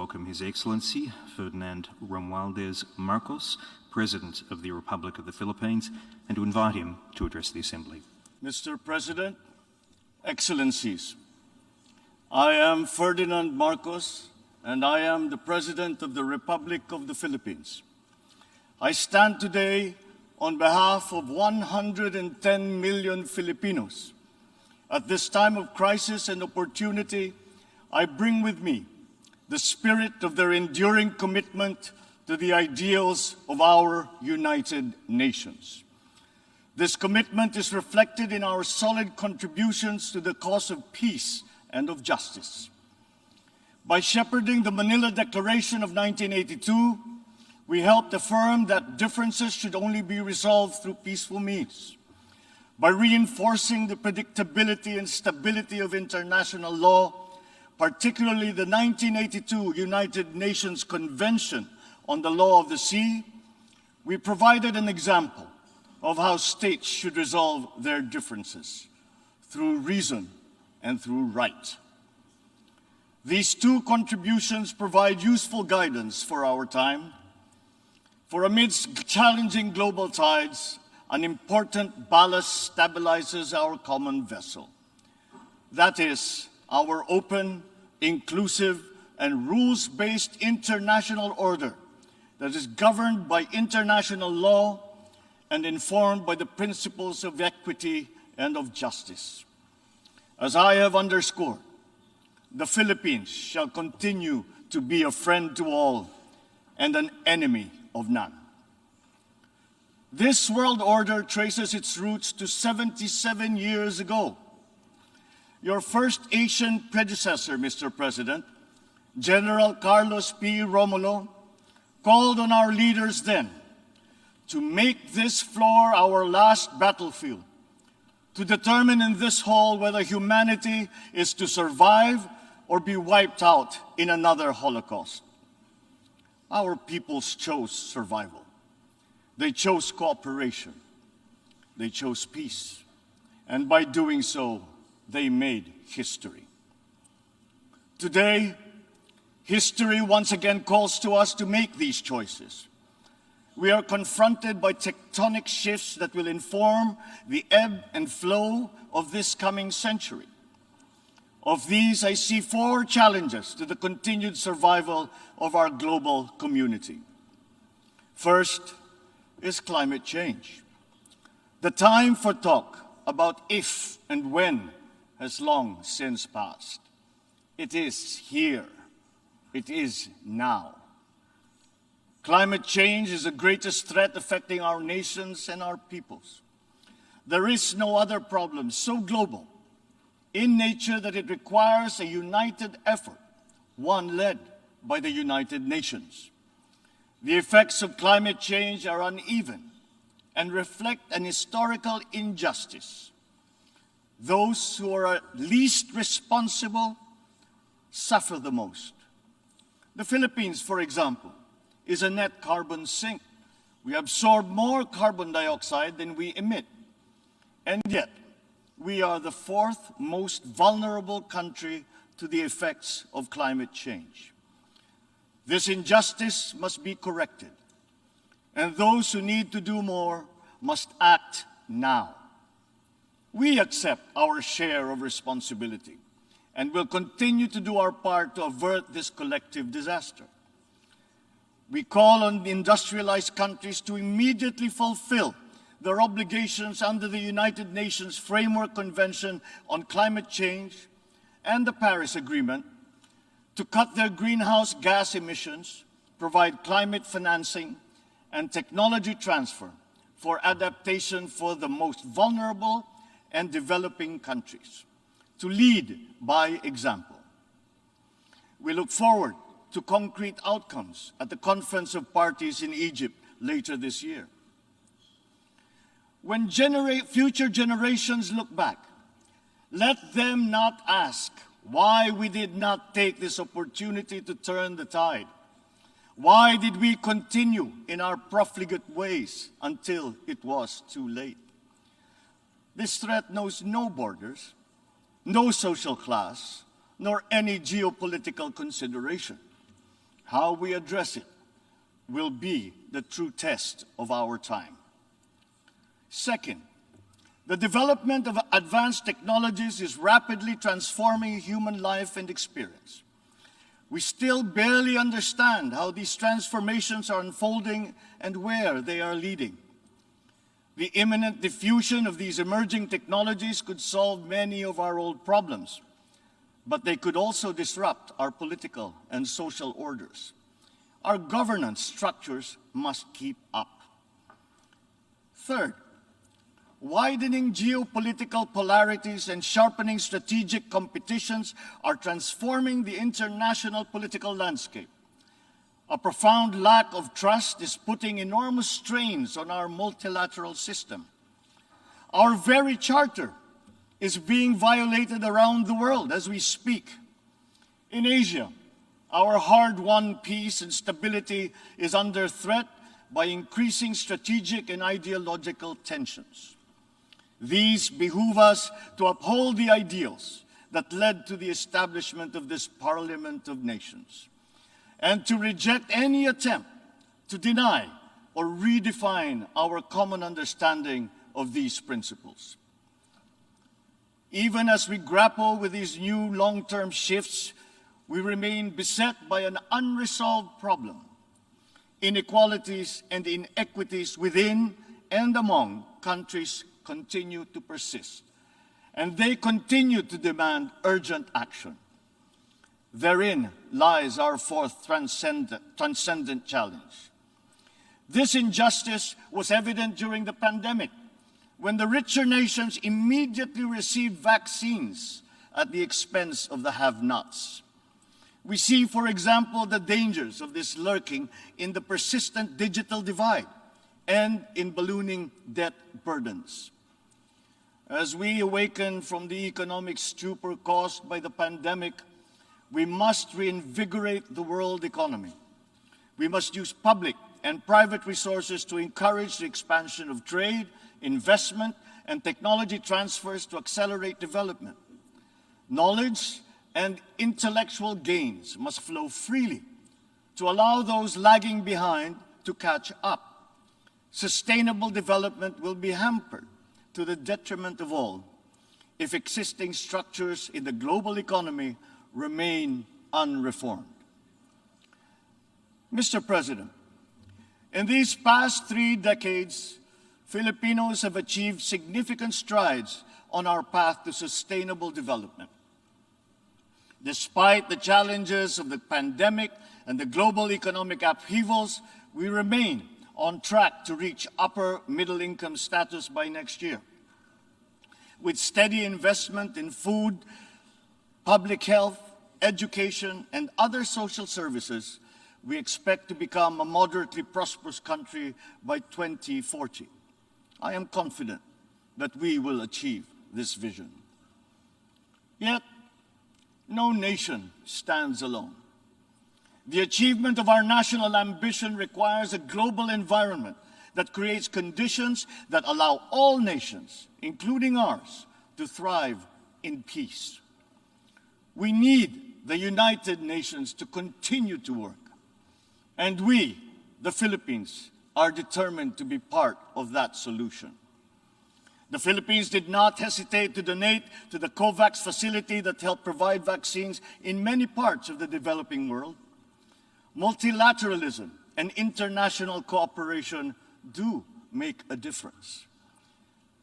welcome His Excellency Ferdinand Marcos, President of the Republic of the Philippines, and to invite him to address the Assembly. Mr. President, Excellencies, I am Ferdinand Marcos, and I am the President of the Republic of the Philippines. I stand today on behalf of 110 million Filipinos. At this time of crisis and opportunity, I bring with me the spirit of their enduring commitment to the ideals of our United Nations. This commitment is reflected in our solid contributions to the cause of peace and of justice. By shepherding the Manila Declaration of 1982, we helped affirm that differences should only be resolved through peaceful means. By reinforcing the predictability and stability of international law, particularly the 1982 United Nations Convention on the Law of the Sea, we provided an example of how states should resolve their differences through reason and through right. These two contributions provide useful guidance for our time. For amidst challenging global tides, an important ballast stabilizes our common vessel. That is, our open, inclusive, and rules-based international order that is governed by international law and informed by the principles of equity and of justice. As I have underscored, the Philippines shall continue to be a friend to all and an enemy of none. This world order traces its roots to 77 years ago. Your first Asian predecessor, Mr. President, General Carlos P. Romulo, called on our leaders then to make this floor our last battlefield, to determine in this hall whether humanity is to survive or be wiped out in another Holocaust. Our peoples chose survival. They chose cooperation. They chose peace. And by doing so, they made history. Today, history once again calls to us to make these choices. We are confronted by tectonic shifts that will inform the ebb and flow of this coming century. Of these, I see four challenges to the continued survival of our global community. First is climate change. The time for talk about if and when has long since passed. It is here. It is now. Climate change is the greatest threat affecting our nations and our peoples. There is no other problem so global in nature that it requires a united effort, one led by the United Nations. The effects of climate change are uneven and reflect an historical injustice. Those who are least responsible suffer the most. The Philippines, for example, is a net carbon sink. We absorb more carbon dioxide than we emit. And yet, we are the fourth most vulnerable country to the effects of climate change. This injustice must be corrected, and those who need to do more must act now. We accept our share of responsibility and will continue to do our part to avert this collective disaster. We call on the industrialized countries to immediately fulfill their obligations under the United Nations Framework Convention on Climate Change and the Paris Agreement, to cut their greenhouse gas emissions, provide climate financing, and technology transfer for adaptation for the most vulnerable and developing countries, to lead by example. We look forward to concrete outcomes at the Conference of Parties in Egypt later this year. When future generations look back, let them not ask why we did not take this opportunity to turn the tide. Why did we continue in our profligate ways until it was too late? This threat knows no borders, no social class, nor any geopolitical consideration. how we address it, will be the true test of our time. Second, the development of advanced technologies is rapidly transforming human life and experience. We still barely understand how these transformations are unfolding and where they are leading. The imminent diffusion of these emerging technologies could solve many of our old problems, but they could also disrupt our political and social orders. Our governance structures must keep up. Third, widening geopolitical polarities and sharpening strategic competitions are transforming the international political landscape. A profound lack of trust is putting enormous strains on our multilateral system. Our very charter is being violated around the world as we speak. In Asia, our hard-won peace and stability is under threat by increasing strategic and ideological tensions. These behoove us to uphold the ideals that led to the establishment of this Parliament of Nations, and to reject any attempt to deny or redefine our common understanding of these principles. Even as we grapple with these new long-term shifts, we remain beset by an unresolved problem. Inequalities and inequities within and among countries continue to persist, and they continue to demand urgent action. Therein lies our fourth transcendent challenge. This injustice was evident during the pandemic, when the richer nations immediately received vaccines at the expense of the have-nots. We see, for example, the dangers of this lurking in the persistent digital divide and in ballooning debt burdens. As we awaken from the economic stupor caused by the pandemic, we must reinvigorate the world economy. We must use public and private resources to encourage the expansion of trade, investment, and technology transfers to accelerate development. Knowledge and intellectual gains must flow freely to allow those lagging behind to catch up. Sustainable development will be hampered to the detriment of all if existing structures in the global economy remain unreformed. Mr. President, in these past 3 decades, Filipinos have achieved significant strides on our path to sustainable development. Despite the challenges of the pandemic and the global economic upheavals, we remain on track to reach upper middle income status by next year. With steady investment in food, public health, education, and other social services, we expect to become a moderately prosperous country by 2040. I am confident that we will achieve this vision. Yet, no nation stands alone. The achievement of our national ambition requires a global environment that creates conditions that allow all nations, including ours, to thrive in peace. We need the United Nations to continue to work, and we, the Philippines, are determined to be part of that solution. The Philippines did not hesitate to donate to the COVAX facility that helped provide vaccines in many parts of the developing world. Multilateralism and international cooperation do make a difference.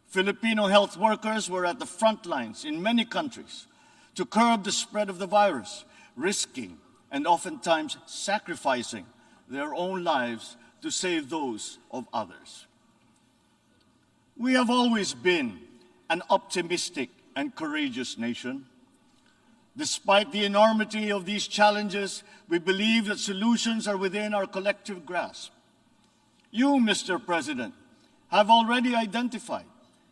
Filipino health workers were at the front lines in many countries to curb the spread of the virus, risking and oftentimes sacrificing their own lives to save those of others. We have always been an optimistic and courageous nation. Despite the enormity of these challenges, we believe that solutions are within our collective grasp. You, Mr. President, have already identified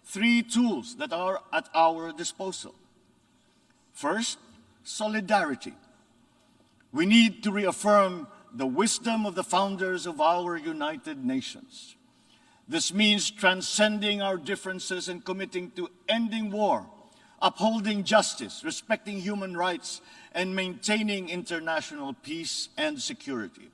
3 tools that are at our disposal. First, solidarity. We need to reaffirm the wisdom of the founders of our United Nations. This means transcending our differences and committing to ending war, upholding justice, respecting human rights, and maintaining international peace and security.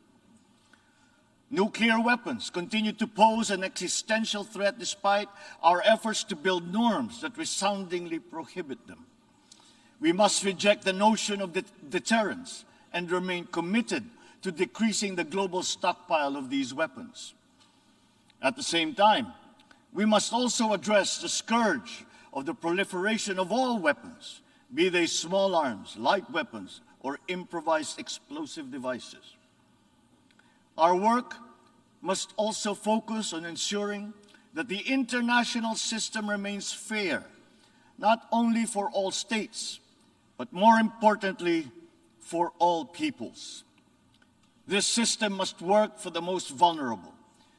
Nuclear weapons continue to pose an existential threat despite our efforts to build norms that resoundingly prohibit them. We must reject the notion of deterrence and remain committed to decreasing the global stockpile of these weapons. At the same time, we must also address the scourge of the proliferation of all weapons, be they small arms, light weapons, or improvised explosive devices. Our work must also focus on ensuring that the international system remains fair, not only for all states, but more importantly, for all peoples. This system must work for the most vulnerable,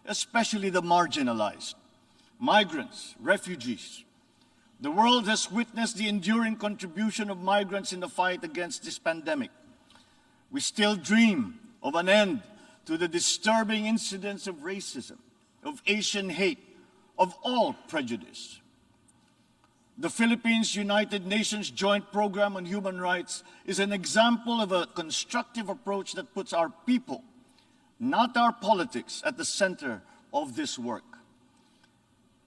especially the marginalized, migrants, refugees. The world has witnessed the enduring contribution of migrants in the fight against this pandemic. We still dream of an end to the disturbing incidents of racism, of Asian hate, of all prejudice. The Philippines United Nations Joint Program on Human Rights is an example of a constructive approach that puts our people, not our politics, at the center of this work.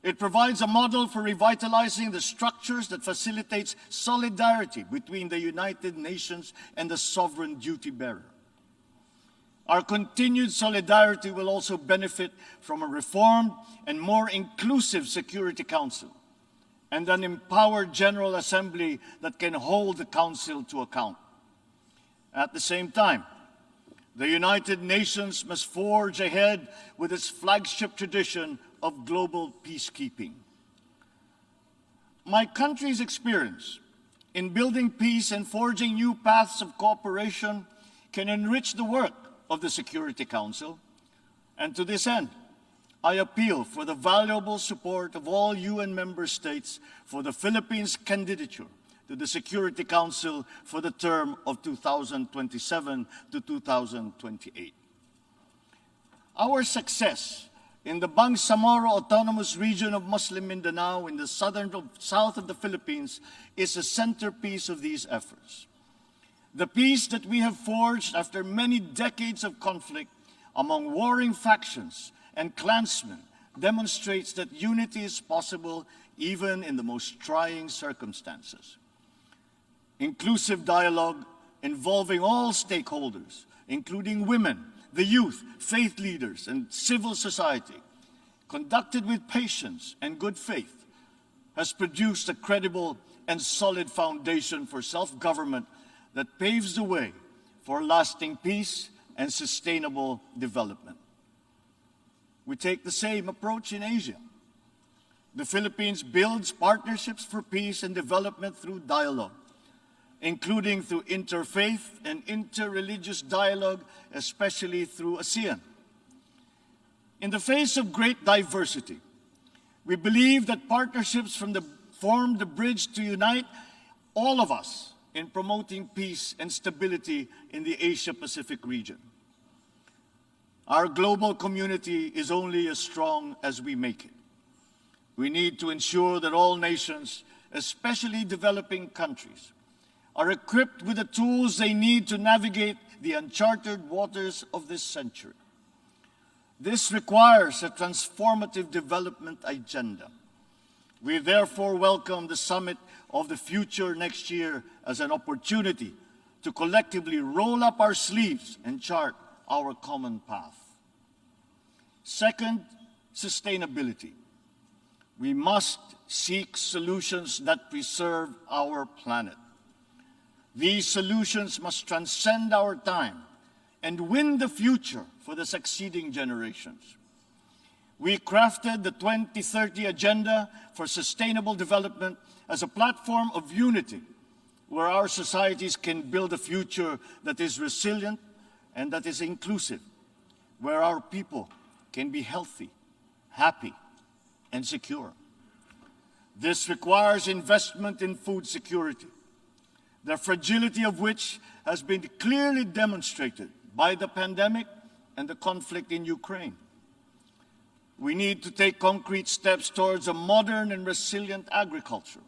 It provides a model for revitalizing the structures that facilitates solidarity between the United Nations and the sovereign duty bearer. Our continued solidarity will also benefit from a reformed and more inclusive Security Council and an empowered General Assembly that can hold the Council to account. At the same time, the United Nations must forge ahead with its flagship tradition of global peacekeeping. My country's experience in building peace and forging new paths of cooperation can enrich the work of the Security Council, and to this end, I appeal for the valuable support of all UN member states for the Philippines' candidature to the Security Council for the term of 2027 to 2028. Our success in the Bangsamoro Autonomous Region of Muslim Mindanao in the south of the Philippines is a centerpiece of these efforts. The peace that we have forged after many decades of conflict among warring factions and clansmen demonstrates that unity is possible even in the most trying circumstances. Inclusive dialogue involving all stakeholders, including women, the youth, faith leaders, and civil society, conducted with patience and good faith, has produced a credible and solid foundation for self-government that paves the way for lasting peace and sustainable development. We take the same approach in Asia. The Philippines builds partnerships for peace and development through dialogue, including through interfaith and interreligious dialogue, especially through ASEAN. In the face of great diversity, we believe that partnerships form the bridge to unite all of us in promoting peace and stability in the Asia-Pacific region. Our global community is only as strong as we make it. We need to ensure that all nations, especially developing countries, are equipped with the tools they need to navigate the uncharted waters of this century. This requires a transformative development agenda. We therefore welcome the Summit of the Future next year as an opportunity to collectively roll up our sleeves and chart our common path. Second, sustainability. We must seek solutions that preserve our planet. These solutions must transcend our time and win the future for the succeeding generations. We crafted the 2030 Agenda for Sustainable Development as a platform of unity where our societies can build a future that is resilient and that is inclusive, where our people can be healthy, happy, and secure. This requires investment in food security, the fragility of which has been clearly demonstrated by the pandemic and the conflict in Ukraine. We need to take concrete steps towards a modern and resilient agriculture.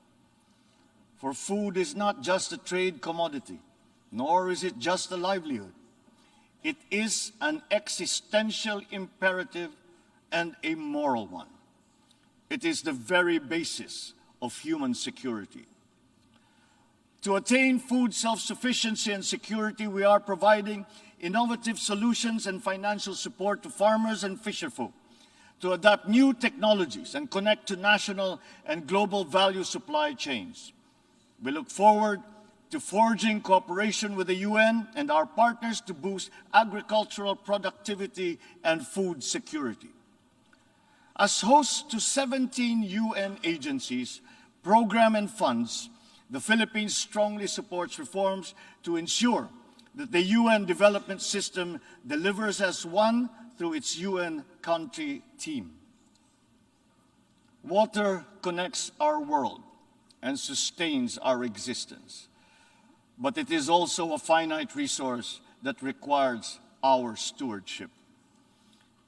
For food is not just a trade commodity, nor is it just a livelihood. It is an existential imperative and a moral one. It is the very basis of human security. To attain food self-sufficiency and security, we are providing innovative solutions and financial support to farmers and fisherfolk to adapt new technologies and connect to national and global value supply chains. We look forward to forging cooperation with the UN and our partners to boost agricultural productivity and food security. As hosts to 17 UN agencies, programs, and funds, the Philippines strongly supports reforms to ensure that the UN development system delivers as one through its UN country team. Water connects our world and sustains our existence, but it is also a finite resource that requires our stewardship.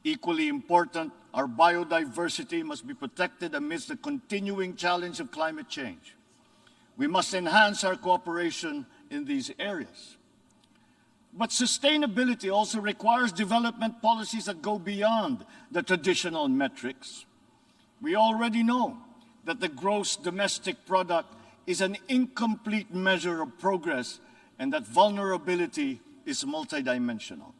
Equally important, our biodiversity must be protected amidst the continuing challenge of climate change. We must enhance our cooperation in these areas. But sustainability also requires development policies that go beyond the traditional metrics. We already know that the gross domestic product is an incomplete measure of progress and that vulnerability is multidimensional.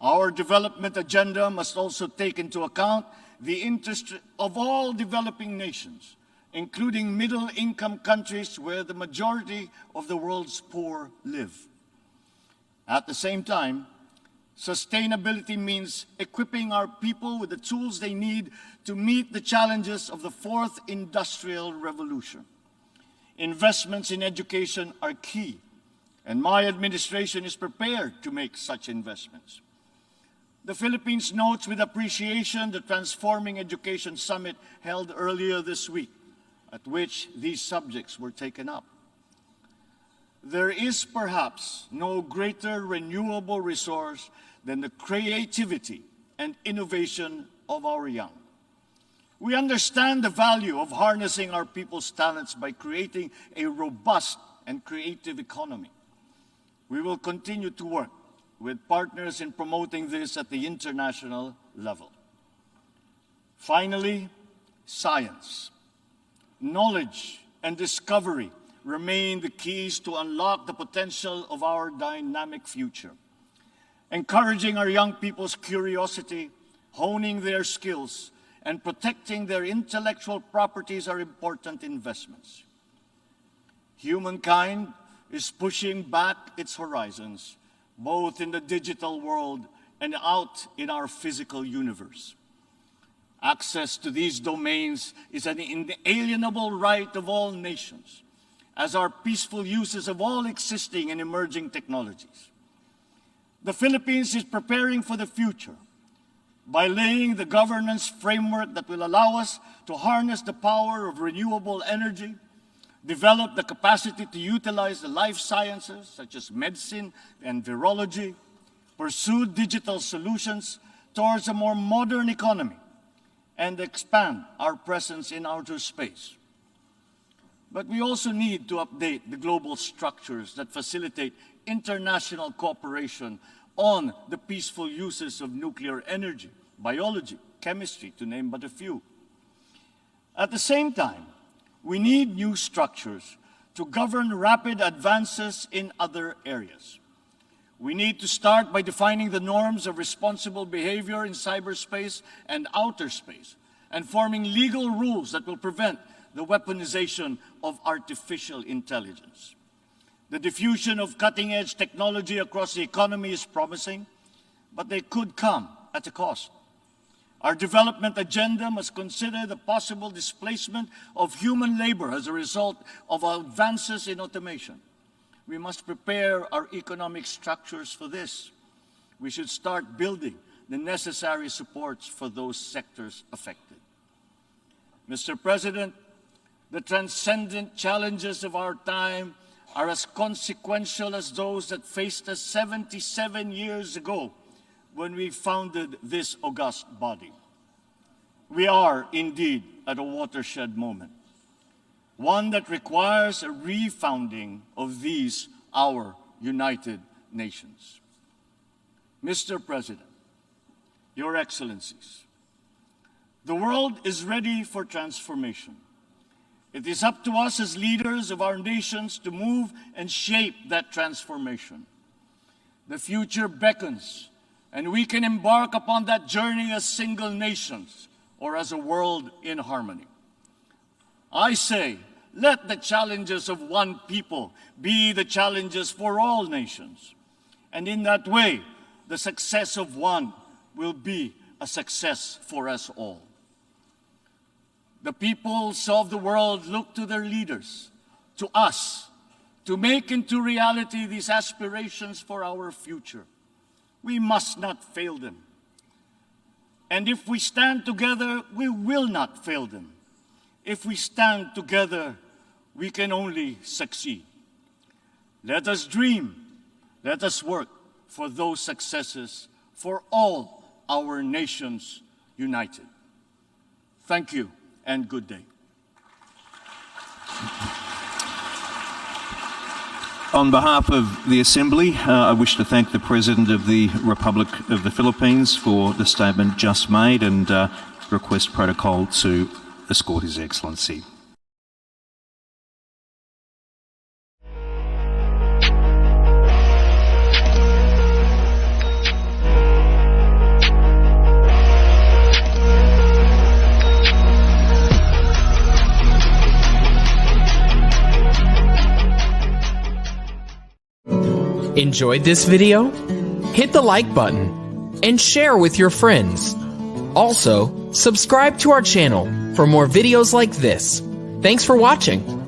Our development agenda must also take into account the interest of all developing nations, including middle-income countries where the majority of the world's poor live. At the same time, sustainability means equipping our people with the tools they need to meet the challenges of the fourth industrial revolution. Investments in education are key, and my administration is prepared to make such investments. The Philippines notes with appreciation the Transforming Education Summit held earlier this week, at which these subjects were taken up. There is perhaps no greater renewable resource than the creativity and innovation of our young. We understand the value of harnessing our people's talents by creating a robust and creative economy. We will continue to work with partners in promoting this at the international level. Finally, science. Knowledge and discovery remain the keys to unlock the potential of our dynamic future. Encouraging our young people's curiosity, honing their skills, and protecting their intellectual properties are important investments. Humankind is pushing back its horizons, both in the digital world and out in our physical universe. Access to these domains is an inalienable right of all nations, as are peaceful uses of all existing and emerging technologies. The Philippines is preparing for the future by laying the governance framework that will allow us to harness the power of renewable energy, develop the capacity to utilize the life sciences, such as medicine and virology, pursue digital solutions towards a more modern economy, and expand our presence in outer space. But we also need to update the global structures that facilitate international cooperation on the peaceful uses of nuclear energy, biology, chemistry, to name but a few. At the same time, we need new structures to govern rapid advances in other areas. We need to start by defining the norms of responsible behavior in cyberspace and outer space, and forming legal rules that will prevent the weaponization of artificial intelligence. The diffusion of cutting-edge technology across the economy is promising, but they could come at a cost. Our development agenda must consider the possible displacement of human labor as a result of advances in automation. We must prepare our economic structures for this. We should start building the necessary supports for those sectors affected. Mr. President, the transcendent challenges of our time are as consequential as those that faced us 77 years ago when we founded this august body. We are indeed at a watershed moment. one that requires a refounding of these, our United Nations. Mr. President, Your Excellencies, the world is ready for transformation. It is up to us as leaders of our nations to move and shape that transformation. The future beckons, and we can embark upon that journey as single nations or as a world in harmony. I say, let the challenges of one people be the challenges for all nations. And in that way, the success of one will be a success for us all. The peoples of the world look to their leaders, to us, to make into reality these aspirations for our future. We must not fail them. And if we stand together, we will not fail them. If we stand together, we can only succeed. Let us dream, let us work for those successes for all our nations united. Thank you and good day. On behalf of the Assembly, I wish to thank the President of the Republic of the Philippines for the statement just made and request protocol to escort His Excellency. Enjoyed this video? Hit the like button and share with your friends. Also, subscribe to our channel for more videos like this. Thanks for watching.